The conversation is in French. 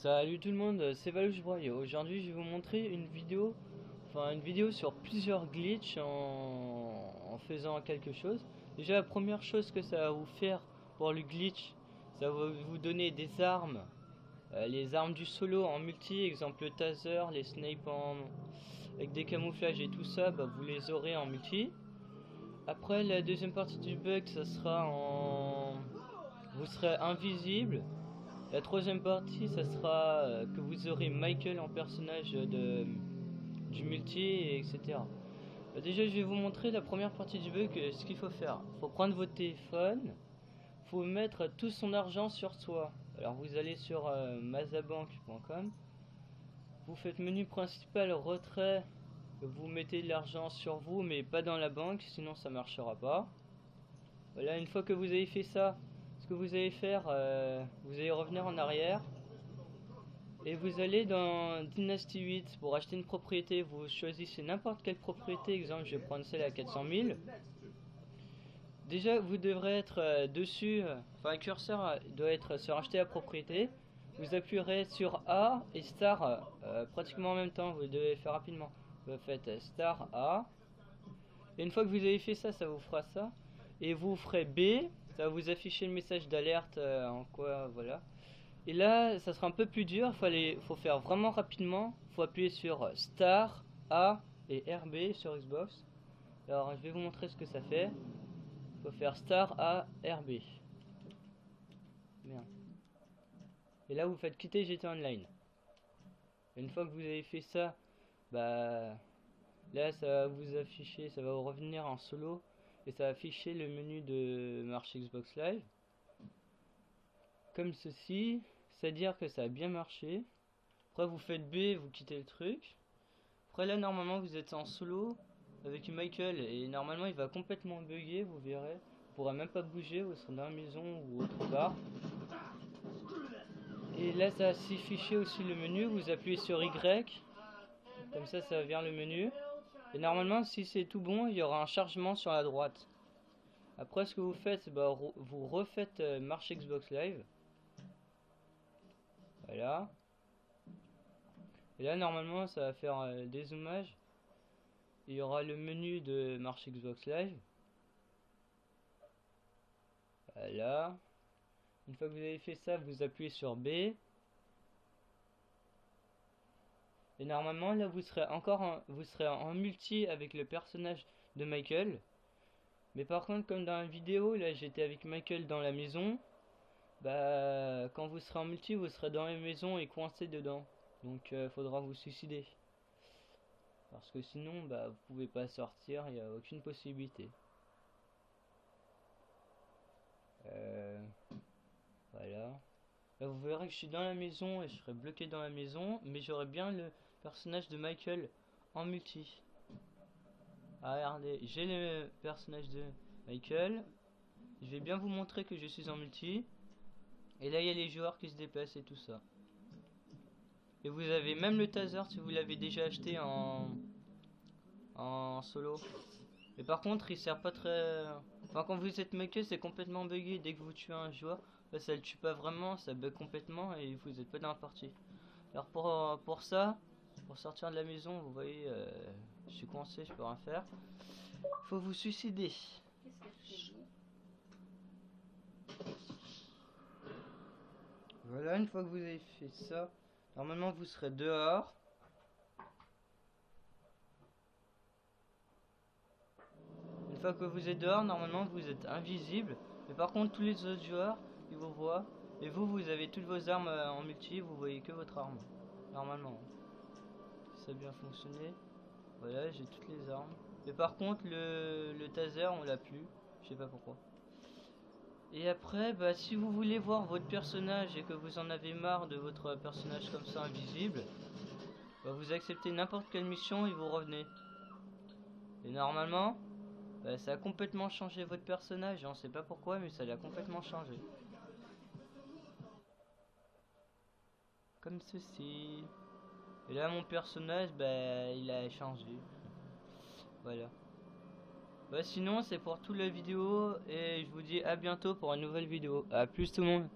Salut tout le monde, c'est Valouche et aujourd'hui je vais vous montrer une vidéo, sur plusieurs glitches en faisant quelque chose. Déjà la première chose que ça va vous faire pour le glitch, ça va vous donner des armes, les armes du solo en multi, exemple le taser, les snipes avec des camouflages et tout ça, bah, vous les aurez en multi. Après la deuxième partie du bug, ça sera vous serez invisible. La troisième partie, ça sera que vous aurez Michael en personnage du multi, et etc. Déjà, je vais vous montrer la première partie du bug, ce qu'il faut faire. Il faut prendre votre téléphone, il faut mettre tout son argent sur soi. Alors, vous allez sur mazabank.com, vous faites menu principal, retrait, vous mettez de l'argent sur vous, mais pas dans la banque, sinon ça marchera pas. Voilà, une fois que vous avez fait ça, ce que vous allez faire, vous allez revenir en arrière. Et vous allez dans Dynasty 8 pour acheter une propriété, vous choisissez n'importe quelle propriété, exemple je vais prendre celle à 400 000. Déjà vous devrez être dessus, le curseur doit être sur acheter la propriété. Vous appuierez sur A et Star pratiquement en même temps, vous devez faire rapidement. Vous faites Star A. Et une fois que vous avez fait ça, ça vous fera ça. Et vous ferez B, ça va vous afficher le message d'alerte en quoi, voilà. Et là, ça sera un peu plus dur, faut faire vraiment rapidement. Faut appuyer sur Star, A et RB sur Xbox. Alors, je vais vous montrer ce que ça fait. Faut faire Star, A, RB. Bien. Et là, vous faites quitter GT Online. Et une fois que vous avez fait ça, bah là, ça va vous afficher, ça va revenir en solo et ça va afficher le menu de marche Xbox Live. Comme ceci, c'est-à-dire que ça a bien marché. Après, vous faites B, vous quittez le truc. Après là normalement vous êtes en solo avec Michael et normalement il va complètement bugger, vous verrez. Vous pourrez même pas bouger, vous serez dans la maison ou autre part. Et là ça va s'afficher aussi le menu, vous appuyez sur Y, comme ça va vers le menu. Et normalement si c'est tout bon, il y aura un chargement sur la droite. Après ce que vous faites, bah, vous refaites marche Xbox Live. Voilà. Et là normalement ça va faire des zoomages. Il y aura le menu de marche Xbox Live. Voilà. Une fois que vous avez fait ça, vous appuyez sur B. Et normalement, là, vous serez en multi avec le personnage de Michael. Mais par contre, comme dans la vidéo, là, j'étais avec Michael dans la maison. Bah, quand vous serez en multi, vous serez dans la maison et coincé dedans. Donc, faudra vous suicider. Parce que sinon, bah, vous pouvez pas sortir, il n'y a aucune possibilité. Voilà. Là, vous verrez que je suis dans la maison et je serai bloqué dans la maison, mais j'aurai bien le personnage de Michael en multi. Ah, regardez, j'ai le personnage de Michael. Je vais bien vous montrer que je suis en multi. Et là, il y a les joueurs qui se déplacent et tout ça. Et vous avez même le taser si vous l'avez déjà acheté en solo. Mais par contre, il sert pas très... Enfin, quand vous êtes Michael, c'est complètement buggé. Dès que vous tuez un joueur, bah, ça le tue pas vraiment, ça bug complètement et vous êtes pas dans la partie. Alors pour ça, pour sortir de la maison, vous voyez, je suis coincé, je peux rien faire. Faut vous suicider. Voilà, une fois que vous avez fait ça, normalement vous serez dehors. Une fois que vous êtes dehors, normalement vous êtes invisible. Mais par contre, tous les autres joueurs, ils vous voient. Et vous, vous avez toutes vos armes en multi, vous voyez que votre arme. Normalement. Ça a bien fonctionné. Voilà, j'ai toutes les armes. Mais par contre, le taser, on l'a plus. Je sais pas pourquoi. Et après, bah, si vous voulez voir votre personnage et que vous en avez marre de votre personnage comme ça invisible, bah, vous acceptez n'importe quelle mission et vous revenez. Et normalement, bah, ça a complètement changé votre personnage. On sait pas pourquoi, mais ça l'a complètement changé. Comme ceci. Et là, mon personnage, bah, il a changé. Voilà. Bah, sinon, c'est pour toute la vidéo et je vous dis à bientôt pour une nouvelle vidéo. A plus tout le monde.